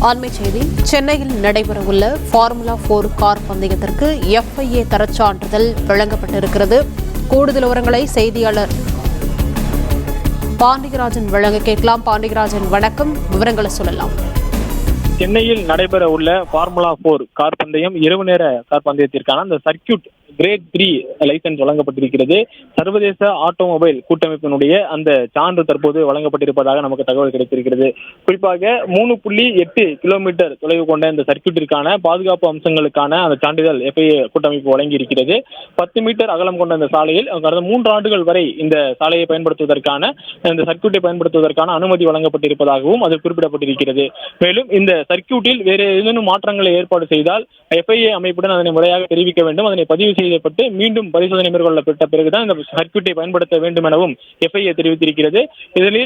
அண்மை செய்தி. சென்னையில் நடைபெறவுள்ள ஃபார்முலா 4 கார் பந்தயத்திற்கு FIA தரச்சான்றிதழ் வழங்கப்பட்டிருக்கிறது. கூடுதல் விவரங்களை செய்தியாளர் பாண்டியராஜன் வழங்க கேட்கலாம். பாண்டியராஜன், வணக்கம். விவரங்களை சொல்லலாம். சென்னையில் நடைபெற உள்ள ஃபார்முலா 4 கார் பந்தயம் இரவு நேர கார் பந்தயத்திற்கான அந்த சர்க்கியூட் கிரேட் 3 லைசன்ஸ் வழங்கப்பட்டிருக்கிறது. சர்வதேச ஆட்டோமொபைல் கூட்டமைப்பினுடைய அந்த சான்று தற்போது வழங்கப்பட்டிருப்பதாக நமக்கு தகவல் கிடைத்திருக்கிறது. குறிப்பாக 3.8 கிலோமீட்டர் தொலைவு கொண்ட இந்த சர்க்கியூட்டிற்கான பாதுகாப்பு அம்சங்களுக்கான அந்த சான்றிதழ் FIA கூட்டமைப்பு வழங்கியிருக்கிறது. 10 மீட்டர் அகலம் கொண்ட இந்த சாலையில் கடந்த 3 ஆண்டுகள் வரை இந்த சாலையை பயன்படுத்துவதற்கான இந்த சர்க்கியூட்டை பயன்படுத்துவதற்கான அனுமதி வழங்கப்பட்டிருப்பதாகவும் அதில் குறிப்பிடப்பட்டிருக்கிறது. மேலும் இந்த சர்க்கியூட்டில் வேறு ஏதேனும் மாற்றங்களை ஏற்பாடு செய்தால் FIA அமைப்புடன் அதனை முறையாக தெரிவிக்க வேண்டும். அதனை பதிவு செய்யப்பட்டு மீண்டும் பரிசோதனை மேற்கொள்ளப்பட்ட பிறகுதான் இந்த சர்க்கியூட்டை பயன்படுத்த வேண்டும் எனவும் FIA தெரிவித்திருக்கிறது. இதில்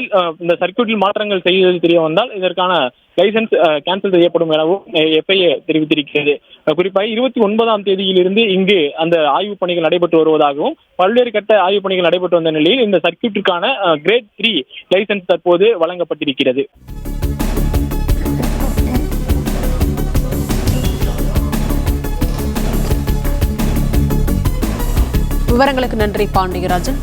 இந்த சர்க்கியூட்டில் மாற்றங்கள் செய்வது தெரிய வந்தால் இதற்கான லைசன்ஸ் கேன்சல் செய்யப்படும் எனவும் FIA தெரிவித்திருக்கிறது. குறிப்பாக 29ஆம் தேதியிலிருந்து இங்கு அந்த ஆய்வுப் பணிகள் நடைபெற்று வருவதாகவும் பல்வேறு கட்ட ஆய்வுப் பணிகள் நடைபெற்று வந்த நிலையில் இந்த சர்க்கியூட்டிற்கான கிரேட் 3 லைசன்ஸ் தற்போது வழங்கப்பட்டிருக்கிறது. விவரங்களுக்கு நன்றி பாண்டியராஜன்.